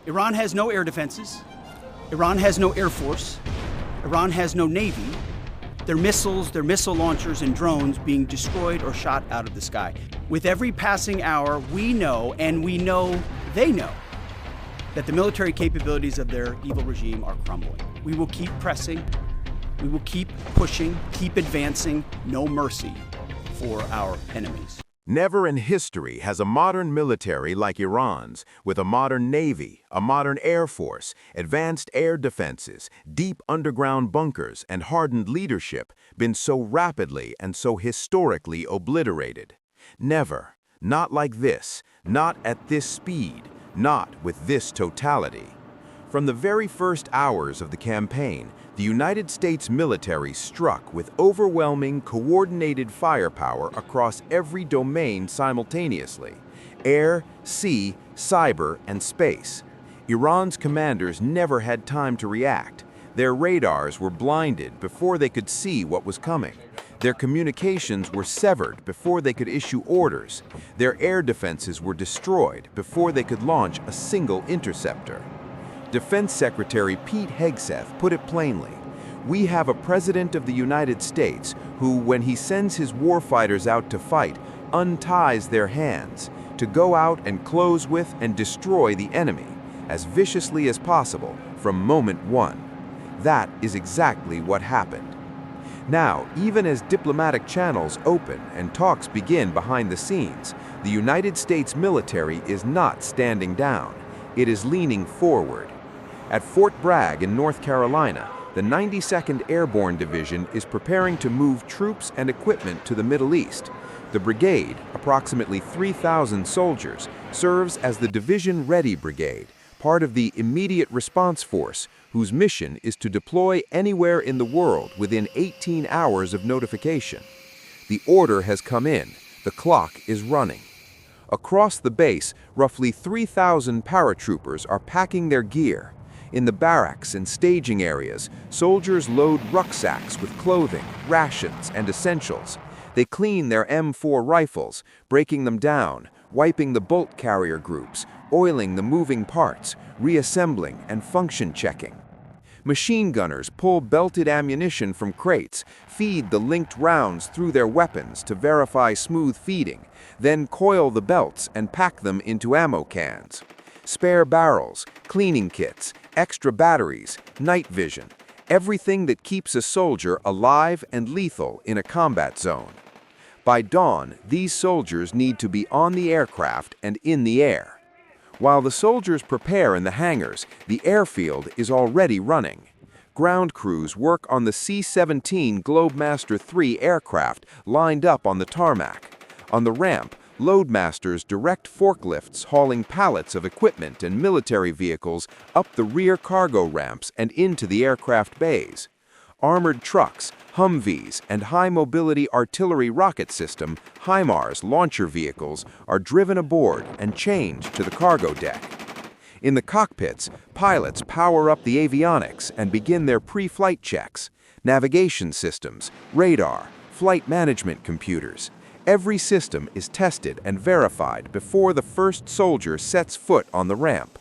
Iran has no air defenses. Iran has no air force. Iran has no navy. Their missiles, their missile launchers and drones being destroyed or shot out of the sky. With every passing hour, we know, and we know they know, that the military capabilities of their evil regime are crumbling. We will keep pressing, we will keep pushing, keep advancing, no mercy for our enemies. Never in history has a modern military like Iran's, with a modern navy, a modern air force, advanced air defenses, deep underground bunkers, and hardened leadership, been so rapidly and so historically obliterated. Never. Not like this. Not at this speed. Not with this totality. From the very first hours of the campaign, the United States military struck with overwhelming, coordinated firepower across every domain simultaneously: air, sea, cyber, and space. Iran's commanders never had time to react. Their radars were blinded before they could see what was coming. Their communications were severed before they could issue orders. Their air defenses were destroyed before they could launch a single interceptor. Defense Secretary Pete Hegseth put it plainly: "We have a President of the United States who, when he sends his warfighters out to fight, unties their hands to go out and close with and destroy the enemy as viciously as possible from moment one." That is exactly what happened. Now, even as diplomatic channels open and talks begin behind the scenes, the United States military is not standing down. It is leaning forward. At Fort Bragg in North Carolina, the 92nd Airborne Division is preparing to move troops and equipment to the Middle East. The brigade, approximately 3,000 soldiers, serves as the Division Ready Brigade, part of the Immediate Response Force, whose mission is to deploy anywhere in the world within 18 hours of notification. The order has come in. The clock is running. Across the base, roughly 3,000 paratroopers are packing their gear. In the barracks and staging areas, soldiers load rucksacks with clothing, rations, and essentials. They clean their M4 rifles, breaking them down, wiping the bolt carrier groups, oiling the moving parts, reassembling, and function checking. Machine gunners pull belted ammunition from crates, feed the linked rounds through their weapons to verify smooth feeding, then coil the belts and pack them into ammo cans. Spare barrels, cleaning kits, extra batteries, night vision, everything that keeps a soldier alive and lethal in a combat zone. By dawn, these soldiers need to be on the aircraft and in the air. While the soldiers prepare in the hangars, the airfield is already running. Ground crews work on the C-17 Globemaster III aircraft lined up on the tarmac. On the ramp, loadmasters direct forklifts hauling pallets of equipment and military vehicles up the rear cargo ramps and into the aircraft bays. Armored trucks, Humvees, and high-mobility artillery rocket system, HIMARS launcher vehicles are driven aboard and changed to the cargo deck. In the cockpits, pilots power up the avionics and begin their pre-flight checks. Navigation systems, radar, flight management computers. Every system is tested and verified before the first soldier sets foot on the ramp.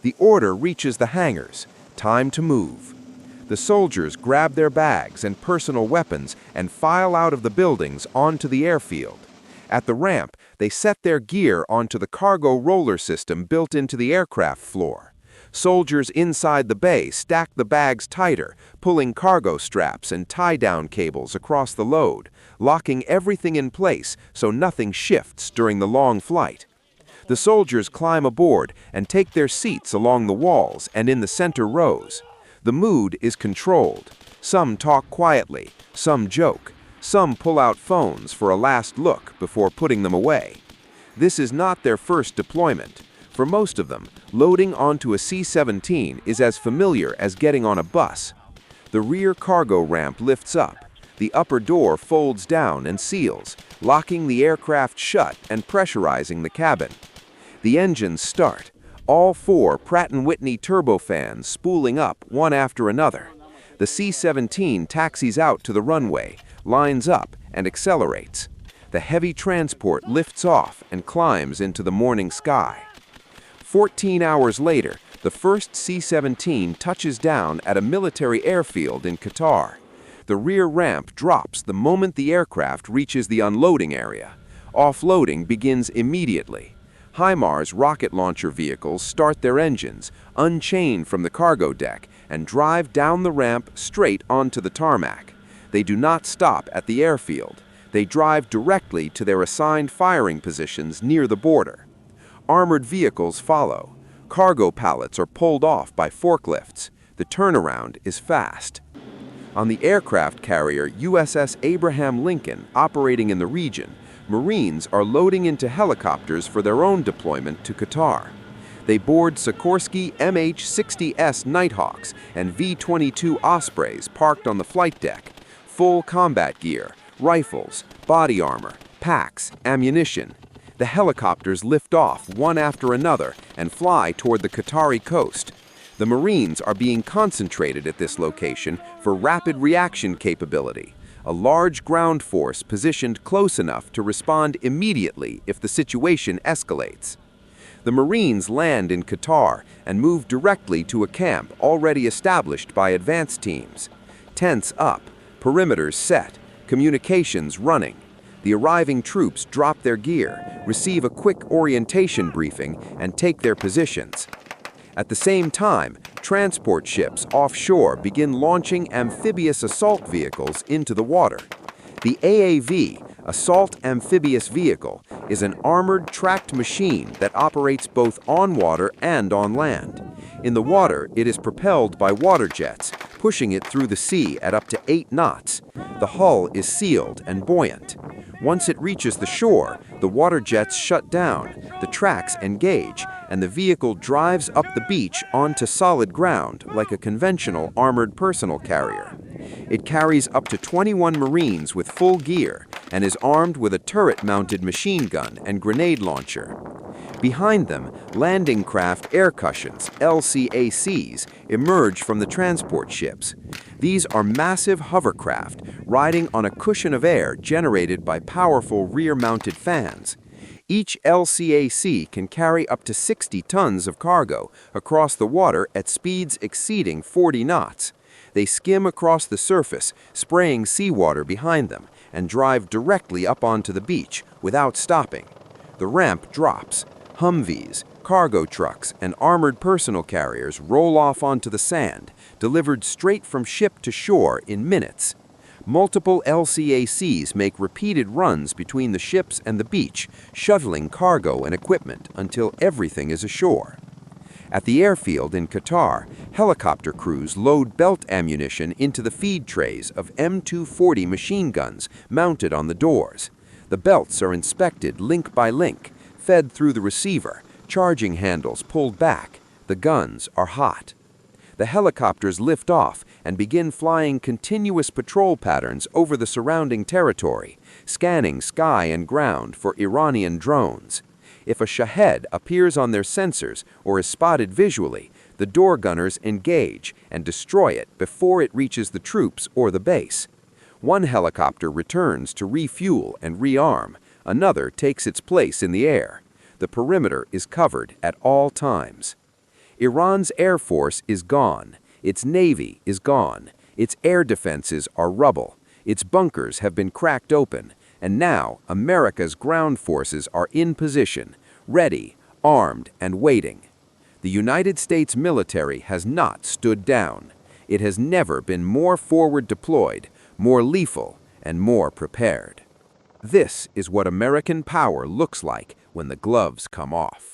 The order reaches the hangars. Time to move. The soldiers grab their bags and personal weapons and file out of the buildings onto the airfield. At the ramp, they set their gear onto the cargo roller system built into the aircraft floor. Soldiers inside the bay stack the bags tighter, pulling cargo straps and tie-down cables across the load, locking everything in place so nothing shifts during the long flight. The soldiers climb aboard and take their seats along the walls and in the center rows. The mood is controlled. Some talk quietly, some joke, some pull out phones for a last look before putting them away. This is not their first deployment. For most of them, loading onto a C-17 is as familiar as getting on a bus. The rear cargo ramp lifts up. The upper door folds down and seals, locking the aircraft shut and pressurizing the cabin. The engines start. All 4 Pratt & Whitney turbofans spooling up one after another. The C-17 taxis out to the runway, lines up, and accelerates. The heavy transport lifts off and climbs into the morning sky. 14 hours later, the first C-17 touches down at a military airfield in Qatar. The rear ramp drops the moment the aircraft reaches the unloading area. Offloading begins immediately. HIMARS rocket launcher vehicles start their engines, unchain from the cargo deck, and drive down the ramp straight onto the tarmac. They do not stop at the airfield. They drive directly to their assigned firing positions near the border. Armored vehicles follow. Cargo pallets are pulled off by forklifts. The turnaround is fast. On the aircraft carrier USS Abraham Lincoln operating in the region, Marines are loading into helicopters for their own deployment to Qatar. They board Sikorsky MH-60S Knighthawks and V-22 Ospreys parked on the flight deck. Full combat gear, rifles, body armor, packs, ammunition. The helicopters lift off one after another and fly toward the Qatari coast. The Marines are being concentrated at this location for rapid reaction capability, a large ground force positioned close enough to respond immediately if the situation escalates. The Marines land in Qatar and move directly to a camp already established by advance teams. Tents up, perimeters set, communications running. The arriving troops drop their gear, receive a quick orientation briefing, and take their positions. At the same time, transport ships offshore begin launching amphibious assault vehicles into the water. The AAV, Assault Amphibious Vehicle, is an armored tracked machine that operates both on water and on land. In the water, it is propelled by water jets, pushing it through the sea at up to 8 knots. The hull is sealed and buoyant. Once it reaches the shore, the water jets shut down, the tracks engage, and the vehicle drives up the beach onto solid ground like a conventional armored personnel carrier. It carries up to 21 Marines with full gear and is armed with a turret-mounted machine gun and grenade launcher. Behind them, landing craft air cushions, LCACs, emerge from the transport ships. These are massive hovercraft riding on a cushion of air generated by powerful rear-mounted fans. Each LCAC can carry up to 60 tons of cargo across the water at speeds exceeding 40 knots. They skim across the surface, spraying seawater behind them, and drive directly up onto the beach without stopping. The ramp drops. Humvees, cargo trucks, and armored personnel carriers roll off onto the sand, delivered straight from ship to shore in minutes. Multiple LCACs make repeated runs between the ships and the beach, shuttling cargo and equipment until everything is ashore. At the airfield in Qatar, helicopter crews load belt ammunition into the feed trays of M240 machine guns mounted on the doors. The belts are inspected link by link, fed through the receiver, charging handles pulled back. The guns are hot. The helicopters lift off and begin flying continuous patrol patterns over the surrounding territory, scanning sky and ground for Iranian drones. If a Shahed appears on their sensors or is spotted visually, the door gunners engage and destroy it before it reaches the troops or the base. One helicopter returns to refuel and rearm. Another takes its place in the air. The perimeter is covered at all times. Iran's air force is gone. Its navy is gone. Its air defenses are rubble. Its bunkers have been cracked open. And now America's ground forces are in position, ready, armed, and waiting. The United States military has not stood down. It has never been more forward deployed, more lethal, and more prepared. This is what American power looks like when the gloves come off.